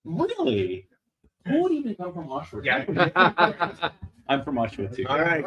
Really? Who would even come from Oshawa? Yeah. I'm from Oshawa too. All right.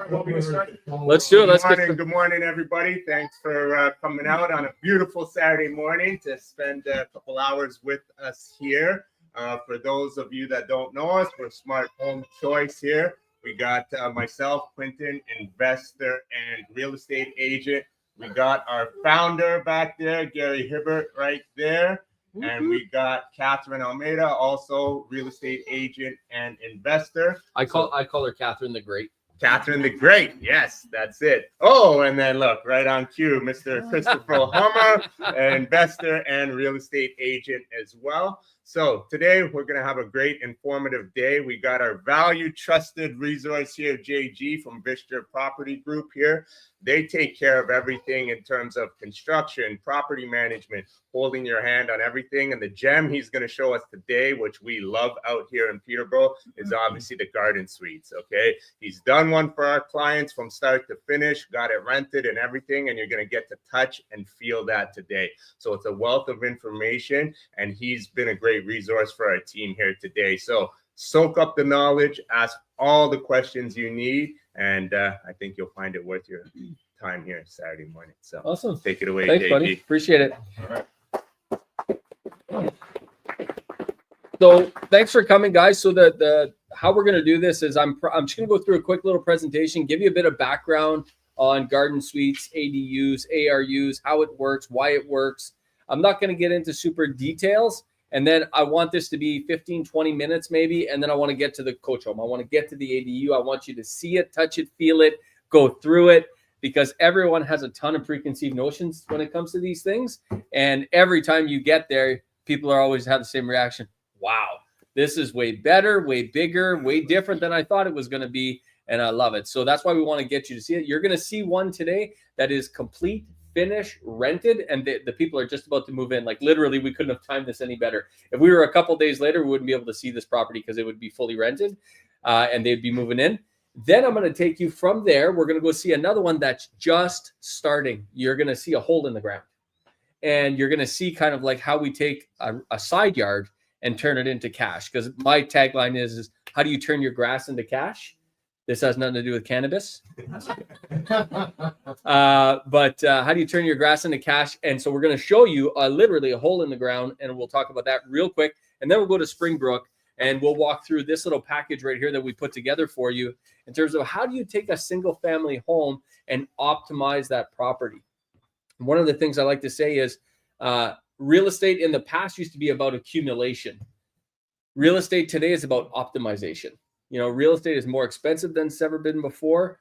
Let's do it. Good morning, everybody. Thanks for coming out on a beautiful Saturday morning to spend a couple hours with us here. For those of you that don't know us, we're Smart Home Choice here. We got myself, Quentin, investor and real estate agent. We got our founder back there, Gary Hibbert, right there. And we got Catherine Almeida, also real estate agent and investor. I call her Catherine the Great. Catherine the Great. Yes, that's it. Oh, and then look, right on cue, Mr. Christopher Hummer, investor and real estate agent as well. So today we're going to have a great informative day. We got our valued, trusted resource here, JG from Vischer Property Group here. They take care of everything in terms of construction, property management, holding your hand on everything. And the gem he's going to show us today, which we love out here in Peterborough, is obviously the garden suites. Okay. He's done one for our clients from start to finish, got it rented and everything. And you're going to get to touch and feel that today. So it's a wealth of information. And he's been a great resource for our team here today. So soak up the knowledge, ask all the questions you need. And I think you'll find it worth your time here Saturday morning. So awesome. Take it away, Thanks, JG. buddy. Appreciate it. All right. So thanks for coming, guys. So the how we're going to do this is I'm just going to go through a quick little presentation, give you a bit of background on garden suites, ADUs, ARUs, how it works, why it works. I'm not going to get into super details. And then I want this to be 15, 20 minutes maybe. And then I want to get to the coach home. I want to get to the ADU. I want you to see it, touch it, feel it, go through it, because everyone has a ton of preconceived notions when it comes to these things. And every time you get there, people are always have the same reaction. Wow, this is way better, way bigger, way different than I thought it was going to be. And I love it. So that's why we want to get you to see it. You're going to see one today that is complete, finished, rented, and the people are just about to move in. Like literally, we couldn't have timed this any better. If we were a couple days later, we wouldn't be able to see this property because it would be fully rented and they'd be moving in. Then I'm going to take you from there. We're going to go see another one that's just starting. You're going to see a hole in the ground. And you're going to see kind of like how we take a side yard and turn it into cash. Because my tagline is how do you turn your grass into cash? This has nothing to do with cannabis. But how do you turn your grass into cash? And so we're going to show you literally a hole in the ground, and we'll talk about that real quick. And then we'll go to Springbrook, and we'll walk through this little package right here that we put together for you in terms of how do you take a single family home and optimize that property. One of the things I like to say is real estate in the past used to be about accumulation. Real estate today is about optimization. You know, real estate is more expensive than it's ever been before.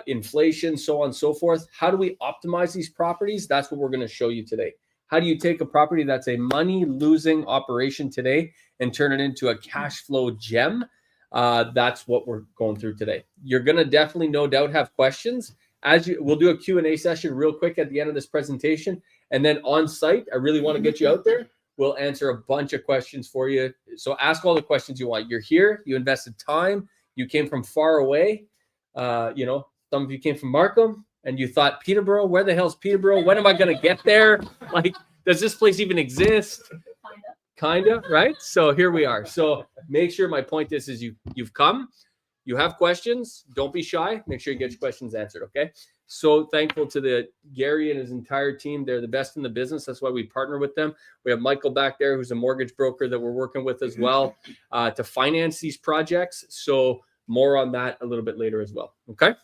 Inflation, so on and so forth. How do we optimize these properties? That's what we're going to show you today. How do you take a property that's a money-losing operation today and turn it into a cash flow gem? That's what we're going through today. You're going to definitely, no doubt, have questions. We'll do a Q&A session real quick at the end of this presentation. And then on site, I really want to get you out there. We'll answer a bunch of questions for you. So ask all the questions you want. You're here. You invested time. You came from far away. Some of you came from Markham and you thought, Peterborough, where the hell's Peterborough? When am I going to get there? Like, does this place even exist? Kinda, right? So here we are. So make sure, my point is you've come. You have questions. Don't be shy. Make sure you get your questions answered, okay? So thankful to the Gary and his entire team. They're the best in the business. That's why we partner with them. We have Michael back there, who's a mortgage broker that we're working with as well to finance these projects. So more on that a little bit later as well, okay?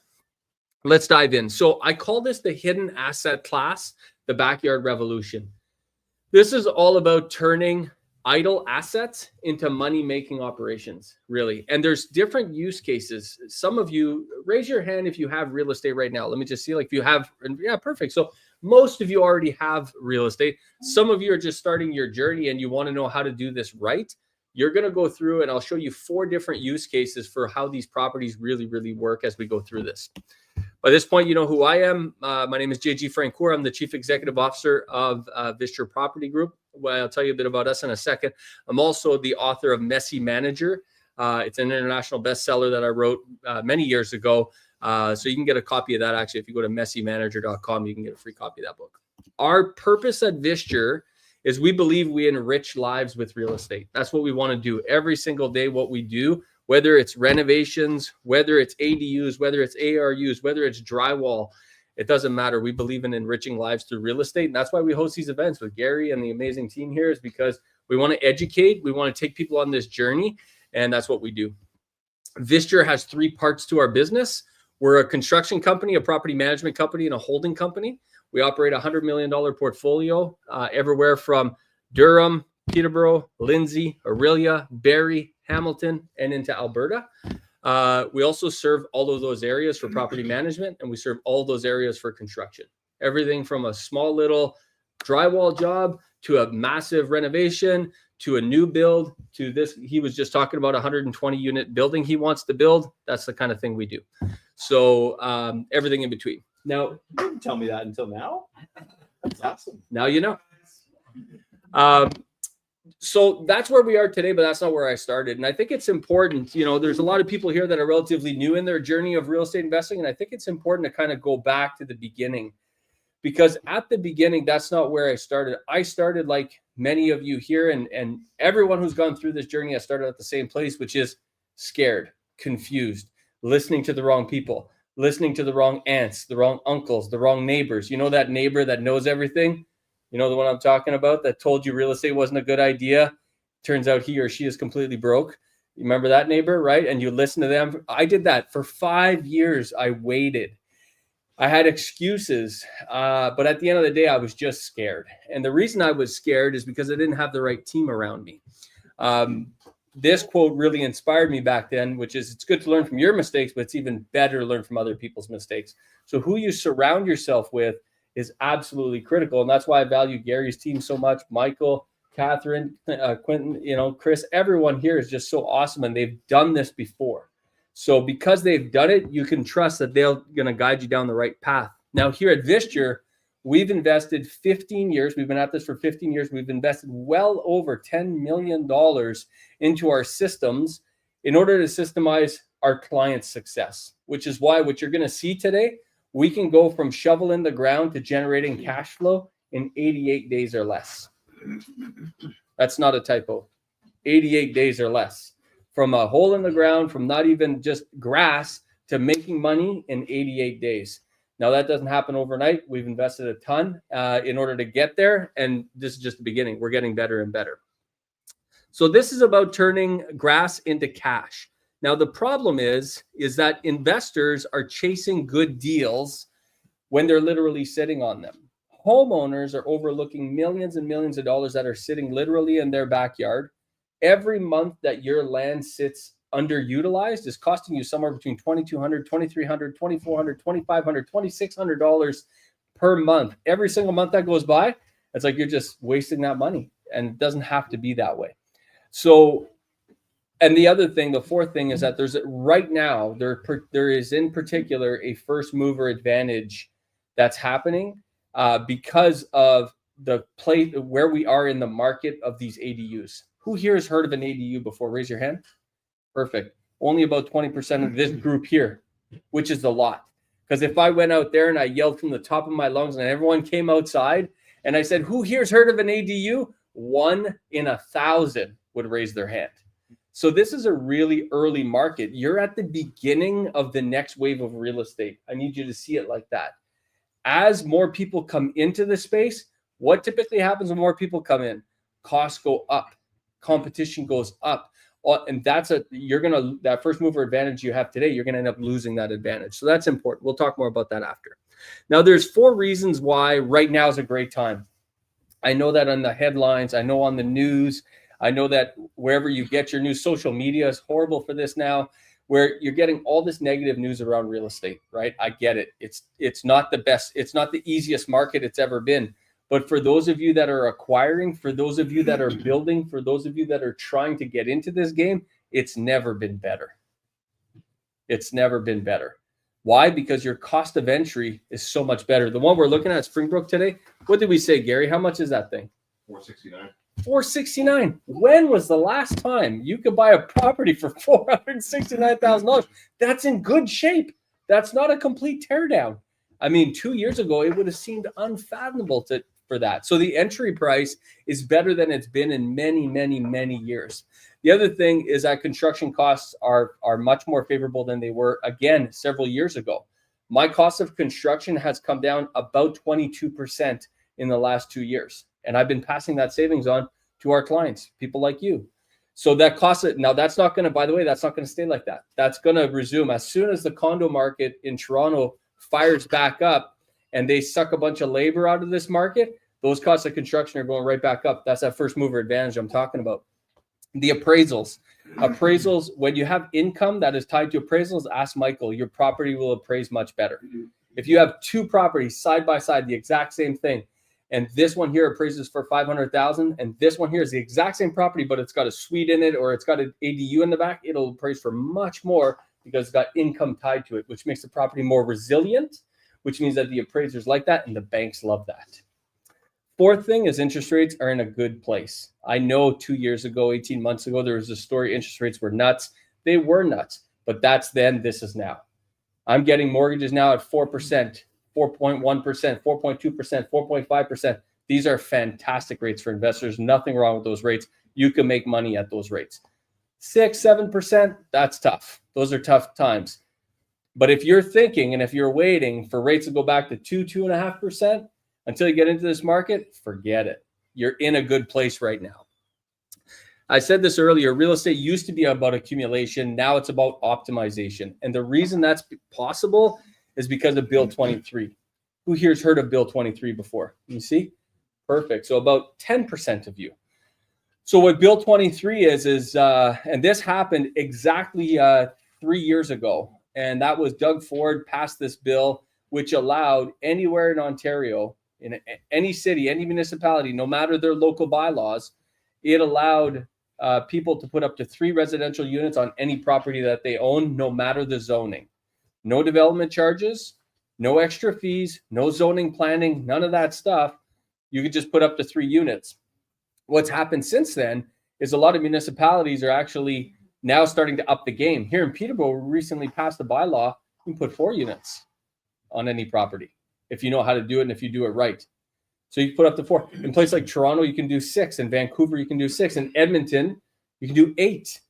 Let's dive in. So I call this the hidden asset class, the backyard revolution. This is all about turning idle assets into money-making operations, really. And there's different use cases. Some of you, raise your hand if you have real estate right now. Let me just see, like, if you have, yeah, perfect. So most of you already have real estate. Some of you are just starting your journey and you want to know how to do this right. You're going to go through and I'll show you 4 different use cases for how these properties really, really work as we go through this. By this point, you know who I am. My name is JG Francoeur. I'm the Chief Executive Officer of Vischer Property Group. Well, I'll tell you a bit about us in a second. I'm also the author of Messy Manager. It's an international bestseller that I wrote many years ago. So you can get a copy of that. Actually, if you go to messymanager.com, you can get a free copy of that book. Our purpose at Vischer is we believe we enrich lives with real estate. That's what we want to do every single day. What we do, whether it's renovations, whether it's ADUs, whether it's ARUs, whether it's drywall, it doesn't matter. We believe in enriching lives through real estate. And that's why we host these events with Gary and the amazing team here, is because we want to educate. We want to take people on this journey. And that's what we do. Visture has 3 parts to our business. We're a construction company, a property management company, and a holding company. We operate a $100 million portfolio everywhere from Durham, Peterborough, Lindsay, Orillia, Barrie, Hamilton, and into Alberta. We also serve all of those areas for property management, and we serve all those areas for construction. Everything from a small little drywall job to a massive renovation to a new build to this. He was just talking about a 120 unit building he wants to build. That's the kind of thing we do. So everything in between. Now, You didn't tell me that until now. That's awesome. now you know. So that's where we are today, but that's not where I started. And I think it's important, you know, there's a lot of people here that are relatively new in their journey of real estate investing. And I think it's important to kind of go back to the beginning, because at the beginning, that's not where I started. I started like many of you here, and everyone who's gone through this journey has started at the same place, which is scared, confused, listening to the wrong people, listening to the wrong aunts, the wrong uncles, the wrong neighbors. You know, that neighbor that knows everything? You know the one I'm talking about, that told you real estate wasn't a good idea. Turns out he or she is completely broke. You remember that neighbor, right? And you listen to them. I did that for 5 years. I waited. I had excuses, but at the end of the day, I was just scared. And the reason I was scared is because I didn't have the right team around me. This quote really inspired me back then, which is, it's good to learn from your mistakes, but it's even better to learn from other people's mistakes. So who you surround yourself with is absolutely critical. And that's why I value Gary's team so much. Michael, Catherine, Quentin, you know, Chris, everyone here is just so awesome. And they've done this before. So because they've done it, you can trust that they're going to guide you down the right path. Now here at Visture, we've invested 15 years. We've been at this for 15 years. We've invested well over $10 million into our systems in order to systemize our clients' success, which is why what you're going to see today, we can go from shovel in the ground to generating cash flow in 88 days or less. That's not a typo. 88 days or less. From a hole in the ground, from not even just grass, to making money in 88 days. Now, that doesn't happen overnight. We've invested a ton in order to get there. And this is just the beginning. We're getting better and better. So this is about turning grass into cash. Now, the problem is that investors are chasing good deals when they're literally sitting on them. Homeowners are overlooking millions and millions of dollars that are sitting literally in their backyard. Every month that your land sits underutilized is costing you somewhere between $2,200, $2,300, $2,400, $2,500, $2,600 per month. Every single month that goes by, it's like you're just wasting that money, and it doesn't have to be that way. So, and the other thing, the fourth thing, is that there's right now, there is in particular a first mover advantage that's happening because of the place where we are in the market of these ADUs. Who here has heard of an ADU before? Raise your hand. Perfect. Only about 20% of this group here, which is a lot. Because if I went out there and I yelled from the top of my lungs and everyone came outside and I said, who here's heard of an ADU? 1 in 1,000 would raise their hand. So this is a really early market. You're at the beginning of the next wave of real estate. I need you to see it like that. As more people come into the space, what typically happens when more people come in? Costs go up. Competition goes up. And that first mover advantage you have today, you're going to end up losing that advantage. So that's important. We'll talk more about that after. Now, there's 4 reasons why right now is a great time. I know that on the headlines, I know on the news, I know that wherever you get your news, social media is horrible for this now, where you're getting all this negative news around real estate, right? I get it. It's not the best. It's not the easiest market it's ever been. But for those of you that are acquiring, for those of you that are building, for those of you that are trying to get into this game, it's never been better. It's never been better. Why? Because your cost of entry is so much better. The one we're looking at Springbrook today, what did we say, Gary? How much is that thing? $469. $469. When was the last time you could buy a property for $469,000? That's in good shape. That's not a complete teardown. I mean, 2 years ago, it would have seemed unfathomable to for that. So the entry price is better than it's been in many, many, many years. The other thing is that construction costs are much more favorable than they were, again, several years ago. My cost of construction has come down about 22% in the last 2 years. And I've been passing that savings on to our clients, people like you. So that costs it. Now, that's not going to, by the way, that's not going to stay like that. That's going to resume as soon as the condo market in Toronto fires back up and they suck a bunch of labor out of this market. Those costs of construction are going right back up. That's that first mover advantage I'm talking about. The appraisals. Appraisals, when you have income that is tied to appraisals, ask Michael, your property will appraise much better. If you have two properties side by side, the exact same thing, and this one here appraises for $500,000, and this one here is the exact same property, but it's got a suite in it or it's got an ADU in the back, it'll appraise for much more because it's got income tied to it, which makes the property more resilient, which means that the appraisers like that and the banks love that. Fourth thing is interest rates are in a good place. I know 2 years ago, 18 months ago, there was a story interest rates were nuts. They were nuts, but that's then, this is now. I'm getting mortgages now at 4%, 4.1%, 4.2%, 4.5%. These are fantastic rates for investors. Nothing wrong with those rates. You can make money at those rates. 6, 7%, that's tough. Those are tough times. But if you're thinking and if you're waiting for rates to go back to 2.5%, until you get into this market, forget it. You're in a good place right now. I said this earlier, real estate used to be about accumulation. Now it's about optimization. And the reason that's possible is because of Bill 23. Who here's heard of Bill 23 before? You see? Perfect. So about 10% of you. So what Bill 23 is and this happened exactly 3 years ago. And that was Doug Ford passed this bill, which allowed anywhere in Ontario, in any city, any municipality, no matter their local bylaws, it allowed people to put up to 3 residential units on any property that they own, no matter the zoning. No development charges, no extra fees, no zoning planning, none of that stuff. You could just put up to 3 units. What's happened since then is a lot of municipalities are actually now starting to up the game. Here in Peterborough, we recently passed a bylaw, you can put 4 units on any property if you know how to do it and if you do it right. So you put up to 4. In places like Toronto, you can do 6. In Vancouver, you can do 6. In Edmonton, you can do 8.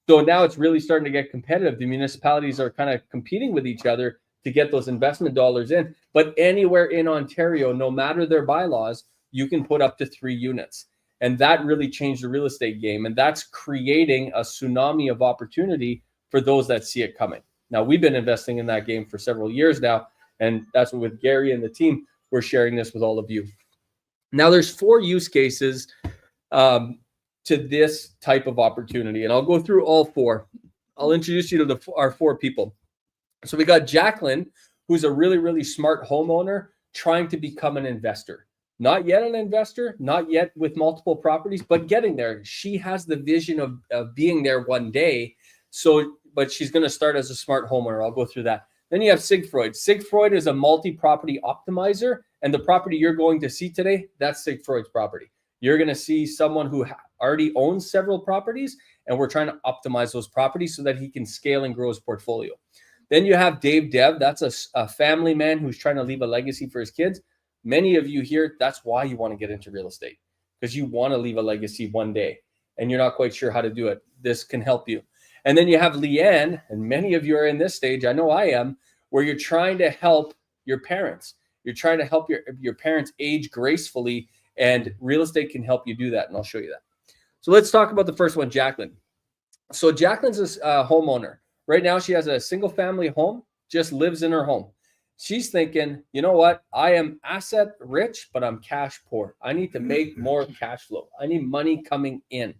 So now it's really starting to get competitive. The municipalities are kind of competing with each other to get those investment dollars in. But anywhere in Ontario, no matter their bylaws, you can put up to 3 units. And that really changed the real estate game. And that's creating a tsunami of opportunity for those that see it coming. Now, we've been investing in that game for several years now. And that's what with Gary and the team, we're sharing this with all of you. Now, there's 4 use cases to this type of opportunity. And I'll go through all 4. I'll introduce you to our 4 people. So we got Jacqueline, who's a really, really smart homeowner trying to become an investor. Not yet an investor, not yet with multiple properties, but getting there. She has the vision of being there one day. So, but she's going to start as a smart homeowner. I'll go through that. Then you have Sigfried. Sigfried is a multi-property optimizer. And the property you're going to see today, that's Sigfried's property. You're going to see someone who already owns several properties, and we're trying to optimize those properties so that he can scale and grow his portfolio. Then you have Dave Dev. That's a family man who's trying to leave a legacy for his kids. Many of you here, that's why you want to get into real estate, because you want to leave a legacy one day and you're not quite sure how to do it. This can help you. And then you have Leanne, and many of you are in this stage, I know I am, where you're trying to help your parents. You're trying to help your parents age gracefully, and real estate can help you do that, and I'll show you that. So let's talk about the first one, Jacqueline. So Jacqueline's a homeowner. Right now, she has a single-family home, just lives in her home. She's thinking, you know what? I am asset rich, but I'm cash poor. I need to make more cash flow. I need money coming in.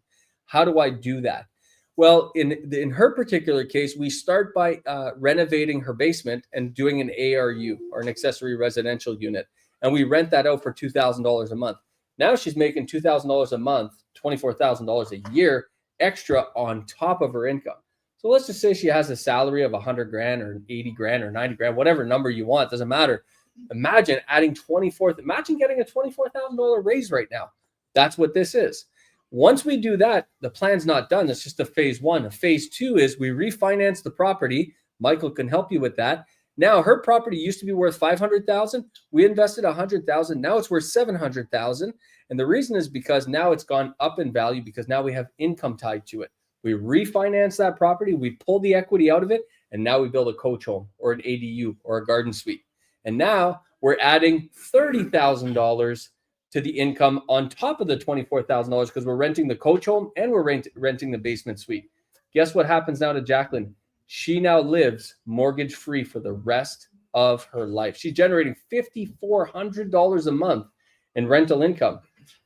How do I do that? Well, in her particular case, we start by renovating her basement and doing an ARU, or an accessory residential unit. And we rent that out for $2,000 a month. Now she's making $2,000 a month, $24,000 a year extra on top of her income. So let's just say she has a salary of 100 grand or 80 grand or 90 grand, whatever number you want, doesn't matter. Imagine getting a $24,000 raise right now. That's what this is. Once we do that, the plan's not done. It's just a phase 1. A phase 2 is we refinance the property. Michael can help you with that. Now her property used to be worth 500,000. We invested 100,000. Now it's worth 700,000. And the reason is because now it's gone up in value because now we have income tied to it. We refinance that property, we pull the equity out of it, and now we build a coach home or an ADU or a garden suite. And now we're adding $30,000 to the income on top of the $24,000 because we're renting the coach home and we're renting the basement suite. Guess what happens now to Jacqueline? She now lives mortgage free for the rest of her life. She's generating $5,400 a month in rental income.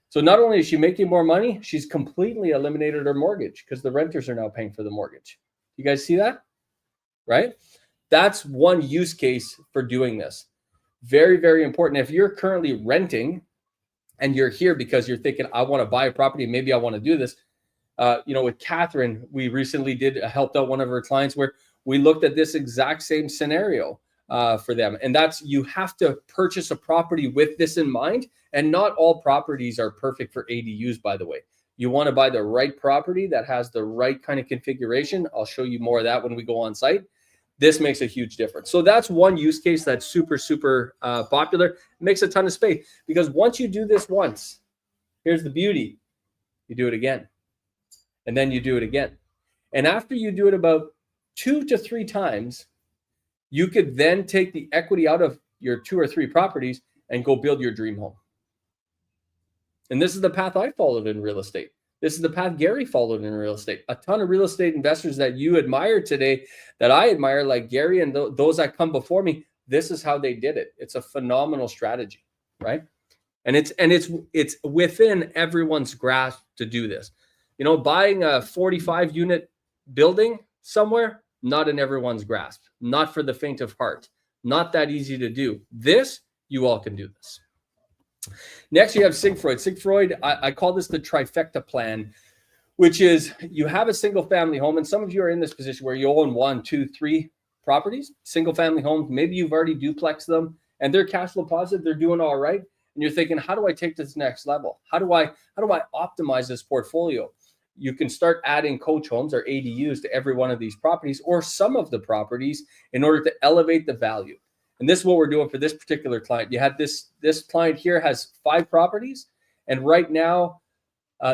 So not only is she making more money, she's completely eliminated her mortgage because the renters are now paying for the mortgage. You guys see that? Right? That's one use case for doing this. Very, very important. If you're currently renting and you're here because you're thinking, I want to buy a property, maybe I want to do this. With Catherine, we recently helped out one of her clients where we looked at this exact same scenario for them. And that's, you have to purchase a property with this in mind. And not all properties are perfect for ADUs, by the way. You want to buy the right property that has the right kind of configuration. I'll show you more of that when we go on site. This makes a huge difference. So that's one use case that's super, super popular. It makes a ton of space because once you do this once, here's the beauty. You do it again. And then you do it again. And after you do it about 2 to 3 times, you could then take the equity out of your 2 or 3 properties and go build your dream home. And this is the path I followed in real estate. This is the path Gary followed in real estate. A ton of real estate investors that you admire today, that I admire, like Gary and those that come before me, this is how they did it. It's a phenomenal strategy, right? And it's within everyone's grasp to do this. Buying a 45 unit building somewhere, not in everyone's grasp, not for the faint of heart, not that easy to do. This, you all can do this. Next, you have Sigfreud. Sigfreud, I call this the trifecta plan, which is you have a single family home, and some of you are in this position where you own 1, 2, 3 properties, single family homes. Maybe you've already duplexed them and they're cash flow positive, they're doing all right. And you're thinking, how do I take this next level? How do I optimize this portfolio? You can start adding coach homes or ADUs to every one of these properties or some of the properties in order to elevate the value. And this is what we're doing for this particular client. You had this client here has 5 properties, and right now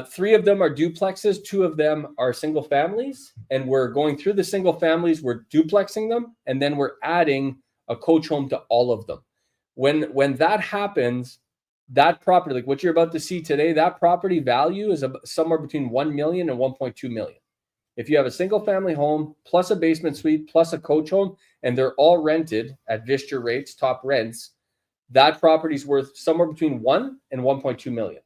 3 of them are duplexes, 2 of them are single families, and we're going through the single families, we're duplexing them, and then we're adding a coach home to all of them. When that happens, that property, like what you're about to see today, that property value is somewhere between 1 million and 1.2 million. If you have a single family home plus a basement suite plus a coach home, and they're all rented at Vistra rates, top rents, that property is worth somewhere between 1 and 1.2 million.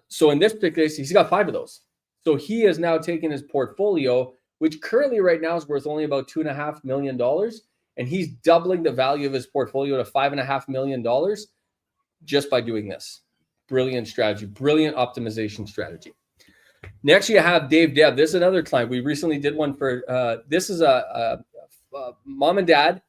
So in this particular case, he's got 5 of those. So he has now taken his portfolio, which currently right now is worth only about $2.5 million, and he's doubling the value of his portfolio to $5.5 million just by doing this. Brilliant strategy, brilliant optimization strategy. Next, you have Dave Deb. This is another client. We recently did one for, this is a mom and dad,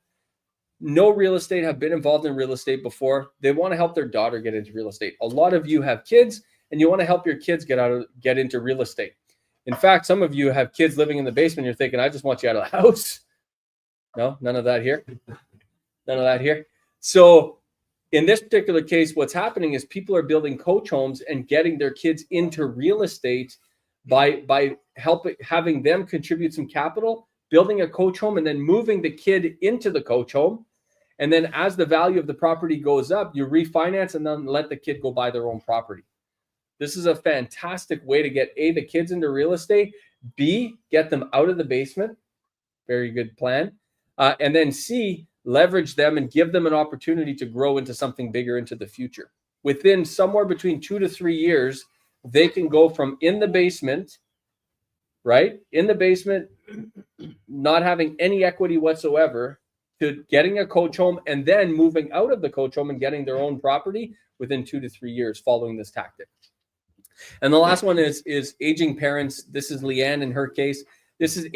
no real estate, have been involved in real estate before. They want to help their daughter get into real estate. A lot of you have kids and you want to help your kids get into real estate. In fact, some of you have kids living in the basement. You're thinking, I just want you out of the house. No, none of that here. None of that here. So in this particular case, what's happening is people are building coach homes and getting their kids into real estate by having them contribute some capital, building a coach home, and then moving the kid into the coach home. And then as the value of the property goes up, you refinance and then let the kid go buy their own property. This is a fantastic way to get A, the kids into real estate, B, get them out of the basement. Very good plan. And then C, leverage them and give them an opportunity to grow into something bigger into the future. Within somewhere between 2 to 3 years, they can go from in the basement, right? In the basement, not having any equity whatsoever, to getting a coach home and then moving out of the coach home and getting their own property within 2 to 3 years following this tactic. And the last one is aging parents. This is Leanne in her case. This is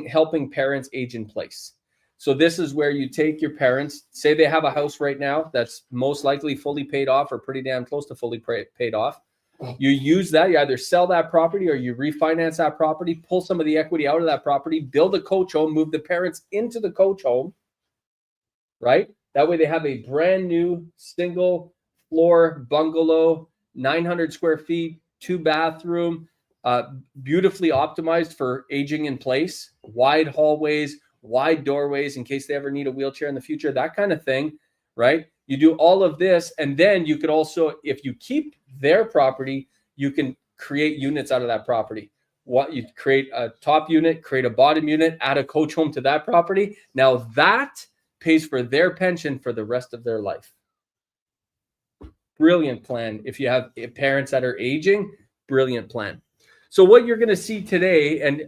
helping parents age in place. So this is where you take your parents, say they have a house right now that's most likely fully paid off or pretty damn close to fully paid off. You use that, you either sell that property or you refinance that property, pull some of the equity out of that property, build a coach home, move the parents into the coach home, right? That way they have a brand new single floor bungalow, 900 square feet, 2-bathroom, beautifully optimized for aging in place, wide hallways, wide doorways in case they ever need a wheelchair in the future, that kind of thing, right? You do all of this, and then you could also, if you keep their property, you can create units out of that property. What you create a top unit, create a bottom unit, add a coach home to that property. Now that pays for their pension for the rest of their life. Brilliant plan. If you have parents that are aging, brilliant plan. So what you're going to see today, and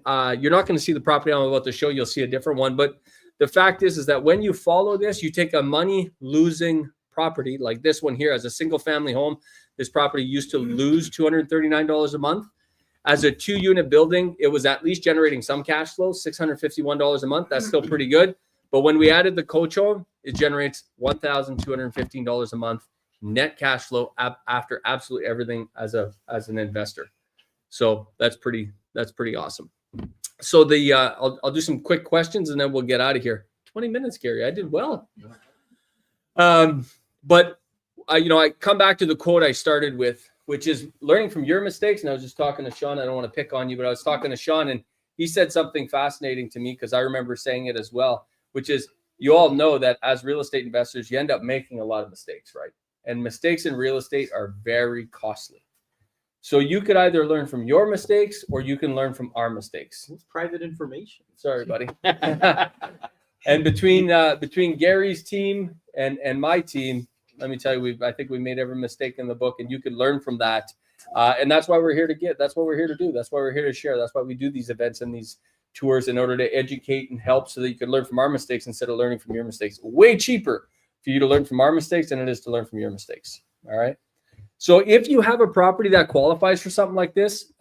you're not going to see the property I'm about to show, you'll see a different one. But the fact is that when you follow this, you take a money-losing property like this one here as a single-family home. This property used to lose $239 a month. As a 2-unit building, it was at least generating some cash flow, $651 a month. That's still pretty good. But when we added the coach home, it generates $1,215 a month net cash flow after absolutely everything as an investor. So that's pretty awesome. So I'll do some quick questions and then we'll get out of here. 20 minutes, Gary. I did well. But I come back to the quote I started with, which is learning from your mistakes. And I was just talking to Sean. I don't want to pick on you, but I was talking to Sean and he said something fascinating to me because I remember saying it as well, which is you all know that as real estate investors, you end up making a lot of mistakes, right? And mistakes in real estate are very costly. So you could either learn from your mistakes or you can learn from our mistakes. It's private information. Sorry, buddy. And between Gary's team and my team, let me tell you, I think we made every mistake in the book, and you can learn from that. And that's why we're here to that's what we're here to do. That's why we're here to share. That's why we do these events and these tours in order to educate and help so that you can learn from our mistakes instead of learning from your mistakes. Way cheaper for you to learn from our mistakes than it is to learn from your mistakes. All right. So if you have a property that qualifies for something like this,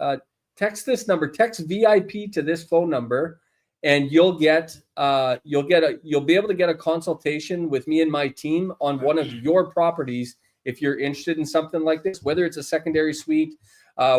text this number, text VIP to this phone number, and you'll be able to get a consultation with me and my team on one of your properties if you're interested in something like this, whether it's a secondary suite,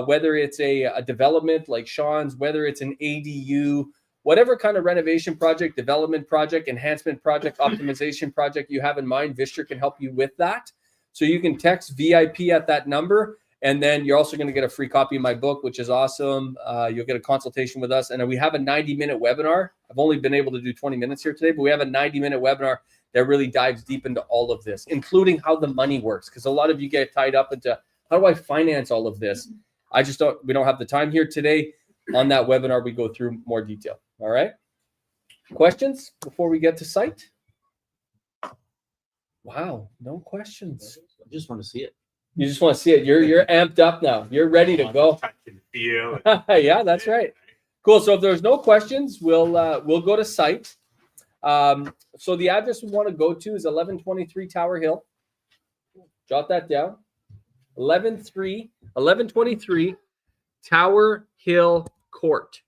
whether it's a development like Sean's, whether it's an ADU, whatever kind of renovation project, development project, enhancement project, optimization project you have in mind, Vistra can help you with that. So you can text VIP at that number, and then you're also going to get a free copy of my book, which is awesome. You'll get a consultation with us, and then we have a 90-minute webinar. I've only been able to do 20 minutes here today, but we have a 90-minute webinar that really dives deep into all of this, including how the money works, because a lot of you get tied up into how do I finance all of this? We don't have the time here today. On that webinar, we go through more detail. All right. Questions before we get to site? Wow, no questions. I just want to see it. You just want to see it. You're amped up now. You're ready to go. Touch and feel. Yeah, that's right. Cool. So if there's no questions, we'll go to site. So the address we want to go to is 1123 Tower Hill. Jot that down. 1123 Tower Hill Court.